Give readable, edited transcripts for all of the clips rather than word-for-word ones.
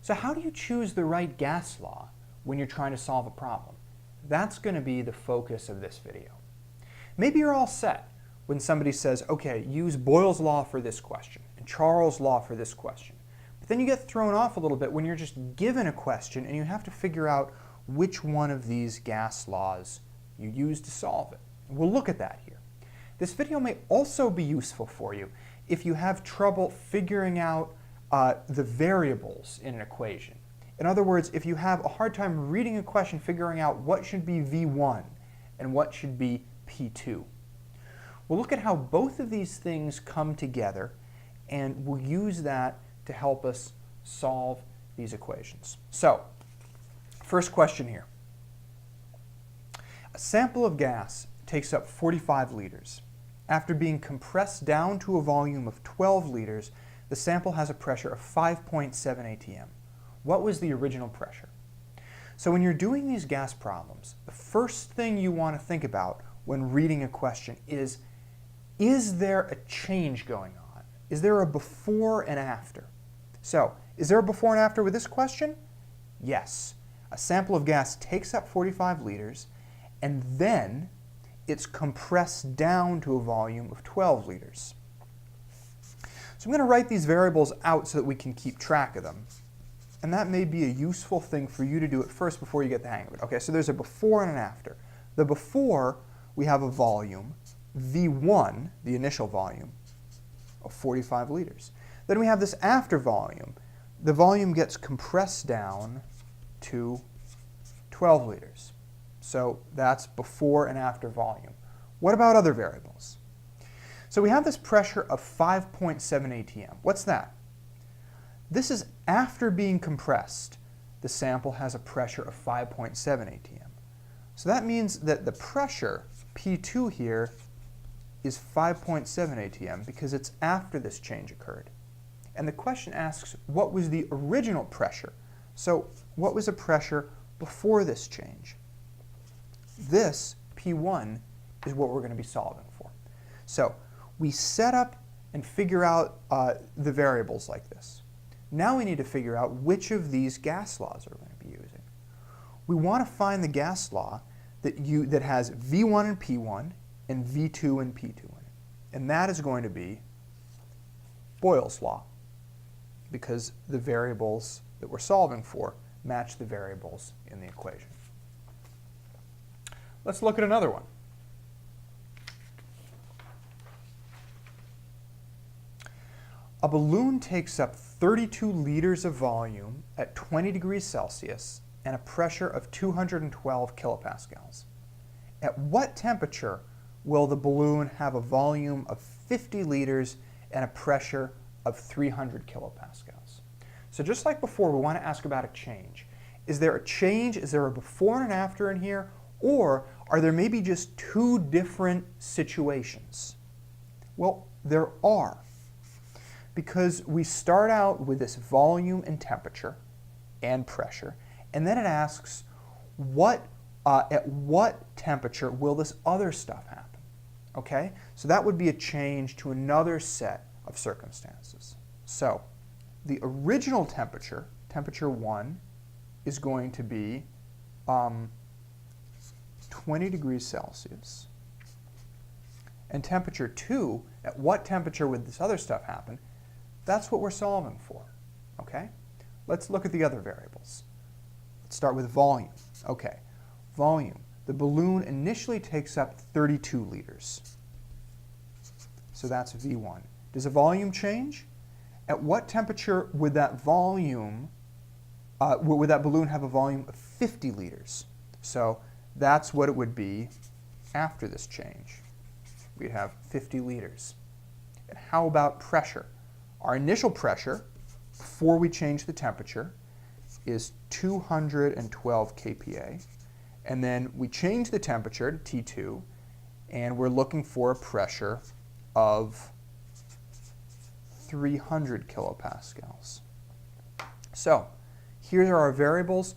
So how do you choose the right gas law when you're trying to solve a problem? That's going to be the focus of this video. Maybe you're all set when somebody says, okay, use Boyle's law for this question and Charles' law for this question. But then you get thrown off a little bit when you're just given a question and you have to figure out which one of these gas laws you use to solve it. And we'll look at that here. This video may also be useful for you if you have trouble figuring out the variables in an equation. In other words, if you have a hard time reading a question, figuring out what should be V1 and what should be P2. We'll look at how both of these things come together, and we'll use that to help us solve these equations. So, first question here. A sample of gas takes up 45 liters. After being compressed down to a volume of 12 liters, the sample has a pressure of 5.7 atm. What was the original pressure? So when you're doing these gas problems, the first thing you want to think about when reading a question is there a change going on? Is there a before and after? So, is there a before and after with this question? Yes. A sample of gas takes up 45 liters, and then it's compressed down to a volume of 12 liters. So I'm going to write these variables out so that we can keep track of them. And that may be a useful thing for you to do at first before you get the hang of it. Okay, so there's a before and an after. The before, we have a volume, V1, the initial volume, of 45 liters. Then we have this after volume. The volume gets compressed down to 12 liters. So that's before and after volume. What about other variables? So we have this pressure of 5.7 atm. What's that? This is after being compressed. The sample has a pressure of 5.7 atm. So that means that the pressure, P2 here, is 5.7 atm because it's after this change occurred. And the question asks, what was the original pressure? So what was the pressure before this change? This, P1, is what we're going to be solving for. So we set up and figure out the variables like this. Now we need to figure out which of these gas laws we're going to be using. We want to find the gas law that has V1 and P1 and V2 and P2 in it. And that is going to be Boyle's law, because the variables that we're solving for match the variables in the equation. Let's look at another one. A balloon takes up 32 liters of volume at 20 degrees Celsius and a pressure of 212 kilopascals. At what temperature will the balloon have a volume of 50 liters and a pressure of 300 kilopascals? So just like before, we want to ask about a change. Is there a change? Is there a before and an after in here? Or are there maybe just two different situations? Well, there are. Because we start out with this volume and temperature and pressure, and then it asks at what temperature will this other stuff happen? Okay? So that would be a change to another set of circumstances. So the original temperature, temperature 1, is going to be 20 degrees Celsius. And temperature 2, at what temperature would this other stuff happen? That's what we're solving for, okay? Let's look at the other variables. Let's start with volume. Okay, volume. The balloon initially takes up 32 liters. So that's V1. Does the volume change? At what temperature would that volume, would that balloon have a volume of 50 liters? So that's what it would be after this change. We'd have 50 liters. And how about pressure? Our initial pressure, before we change the temperature, is 212 kPa. And then we change the temperature to T2, and we're looking for a pressure of 300 kilopascals. So here are our variables.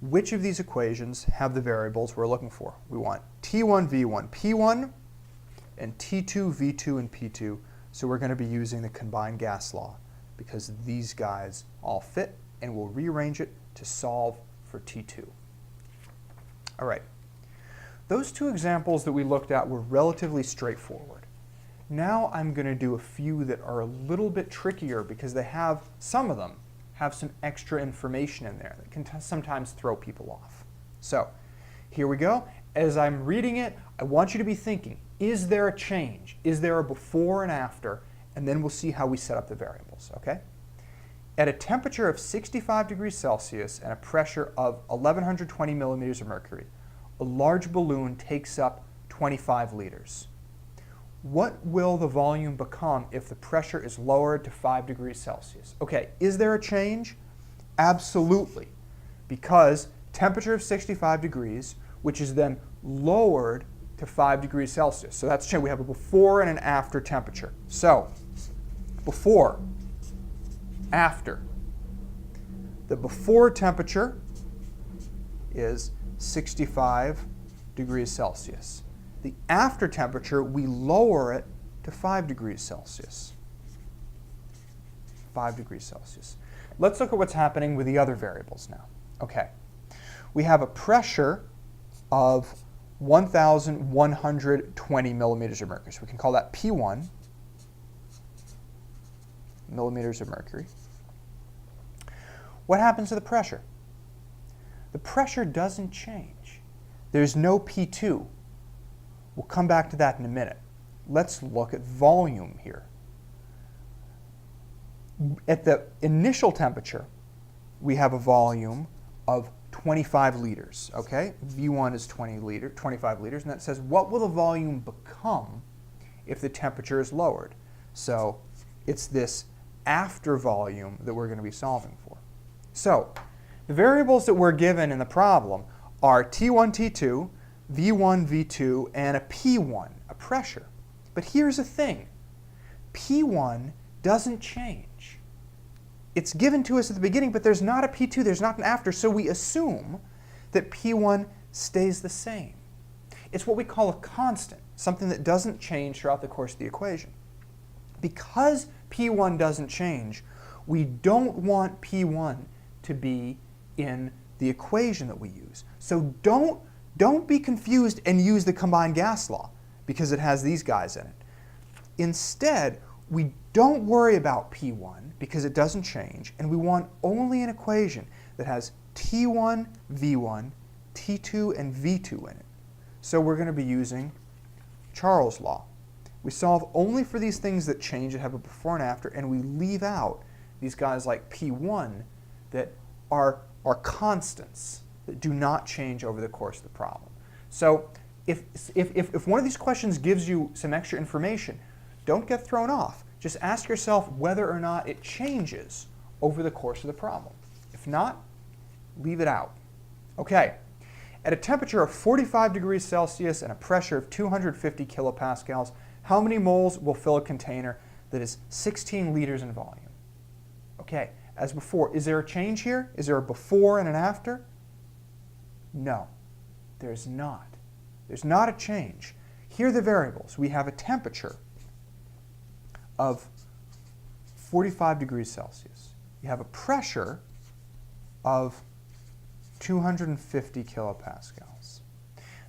Which of these equations have the variables we're looking for? We want T1, V1, P1, and T2, V2, and P2. So we're going to be using the combined gas law because these guys all fit and we'll rearrange it to solve for T2. All right. Those two examples that we looked at were relatively straightforward. Now I'm going to do a few that are a little bit trickier because some of them have some extra information in there that can sometimes throw people off. So here we go. As I'm reading it, I want you to be thinking, is there a change? Is there a before and after? And then we'll see how we set up the variables, okay? At a temperature of 65 degrees Celsius and a pressure of 1120 millimeters of mercury, a large balloon takes up 25 liters. What will the volume become if the pressure is lowered to 5 degrees Celsius? Okay, is there a change? Absolutely, because temperature of 65 degrees, which is then lowered to 5 degrees Celsius. So that's change. We have a before and an after temperature. So, before, after. The before temperature is 65 degrees Celsius. The after temperature, we lower it to 5 degrees Celsius. 5 degrees Celsius. Let's look at what's happening with the other variables now. Okay. We have a pressure of 1,120 millimeters of mercury. So we can call that P1, millimeters of mercury. What happens to the pressure? The pressure doesn't change. There's no P2. We'll come back to that in a minute. Let's look at volume here. At the initial temperature, we have a volume of 25 liters, okay? V1 is 25 liters, and that says, what will the volume become if the temperature is lowered? So it's this after volume that we're going to be solving for. So the variables that we're given in the problem are T1, T2, V1, V2, and a P1, a pressure. But here's the thing. P1 doesn't change. It's given to us at the beginning, but there's not a P2, there's not an after, so we assume that P1 stays the same. It's what we call a constant, something that doesn't change throughout the course of the equation. Because P1 doesn't change, we don't want P1 to be in the equation that we use. So don't be confused and use the combined gas law because it has these guys in it. Instead, we don't worry about P1 because it doesn't change, and we want only an equation that has T1, V1, T2, and V2 in it. So we're going to be using Charles' law. We solve only for these things that change, that have a before and after, and we leave out these guys like P1 that are constants that do not change over the course of the problem. So if one of these questions gives you some extra information, don't get thrown off. Just ask yourself whether or not it changes over the course of the problem. If not, leave it out. Okay, at a temperature of 45 degrees Celsius and a pressure of 250 kilopascals, how many moles will fill a container that is 16 liters in volume? Okay, as before, is there a change here? Is there a before and an after? No, there's not. There's not a change. Here are the variables. We have a temperature of 45 degrees Celsius. You have a pressure of 250 kilopascals.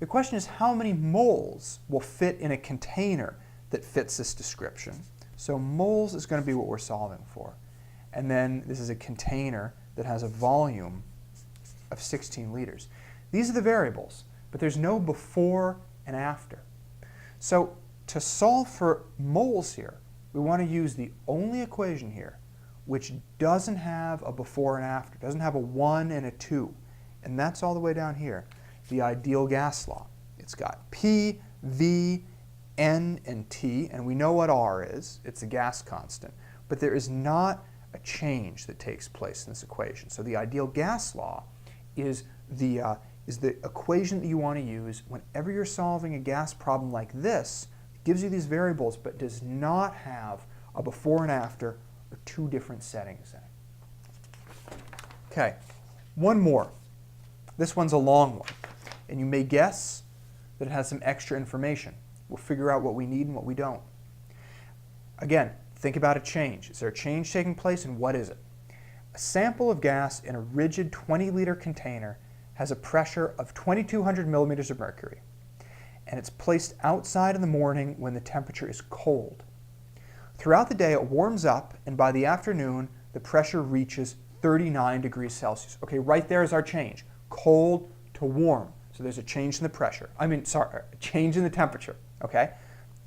The question is how many moles will fit in a container that fits this description. So moles is going to be what we're solving for. And then this is a container that has a volume of 16 liters. These are the variables, but there's no before and after. So to solve for moles here, we want to use the only equation here which doesn't have a before and after, doesn't have a 1 and a 2. And that's all the way down here, the ideal gas law. It's got P, V, N, and T, and we know what R is. It's a gas constant. But there is not a change that takes place in this equation. So the ideal gas law is the equation that you want to use whenever you're solving a gas problem like this. It gives you these variables, but does not have a before and after or two different settings in it. Okay, one more. This one's a long one, and you may guess that it has some extra information. We'll figure out what we need and what we don't. Again, think about a change. Is there a change taking place, and what is it? A sample of gas in a rigid 20-liter container has a pressure of 2,200 millimeters of mercury, and it's placed outside in the morning when the temperature is cold. Throughout the day, it warms up, and by the afternoon, the pressure reaches 39 degrees Celsius. Okay, right there is our change. Cold to warm. So there's a change in the pressure. A change in the temperature, okay?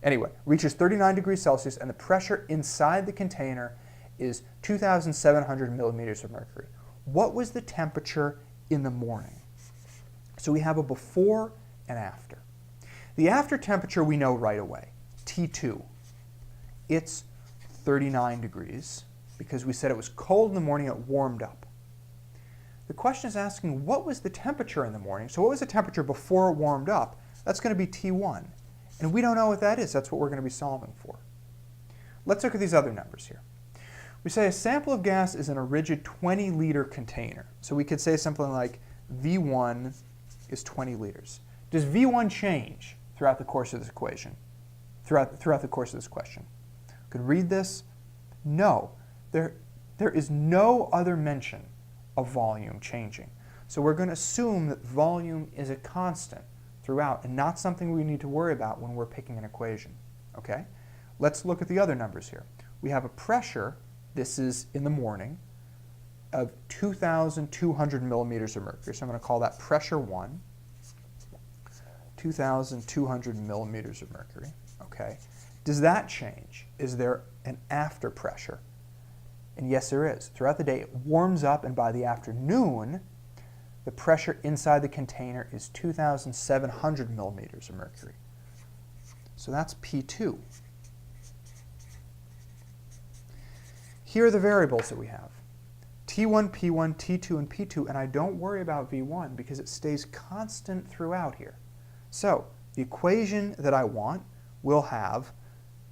Anyway, reaches 39 degrees Celsius, and the pressure inside the container is 2,700 millimeters of mercury. What was the temperature in the morning? So we have a before and after. The after temperature we know right away, T2. It's 39 degrees because we said it was cold in the morning, it warmed up. The question is asking what was the temperature in the morning? So what was the temperature before it warmed up? That's going to be T1. And we don't know what that is. That's what we're going to be solving for. Let's look at these other numbers here. We say a sample of gas is in a rigid 20-liter container. So we could say something like V1 is 20 liters. Does V1 change throughout the course of this equation? Throughout the course of this question? Could read this? No. There is no other mention of volume changing. So we're going to assume that volume is a constant throughout and not something we need to worry about when we're picking an equation. Okay? Let's look at the other numbers here. We have a pressure, this is in the morning, of 2,200 millimeters of mercury. So I'm going to call that pressure 1. 2,200 millimeters of mercury. Okay. Does that change? Is there an after pressure? And yes, there is. Throughout the day, it warms up, and by the afternoon, the pressure inside the container is 2,700 millimeters of mercury. So that's P2. Here are the variables that we have. T1, P1, T2, and P2, and I don't worry about V1 because it stays constant throughout here. So the equation that I want will have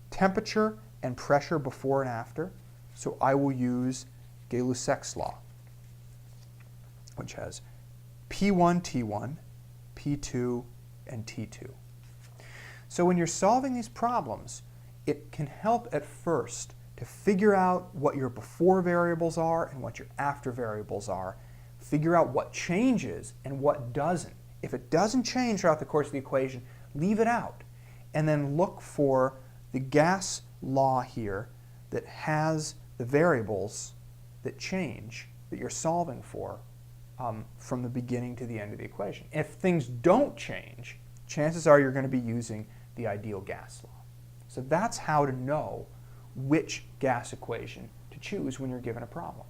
temperature and pressure before and after, so I will use Gay-Lussac's law, which has P1, T1, P2, and T2. So when you're solving these problems, it can help at first to figure out what your before variables are and what your after variables are, figure out what changes and what doesn't. If it doesn't change throughout the course of the equation, leave it out, and then look for the gas law here that has the variables that change that you're solving for from the beginning to the end of the equation. If things don't change, chances are you're going to be using the ideal gas law. So that's how to know which gas equation to choose when you're given a problem.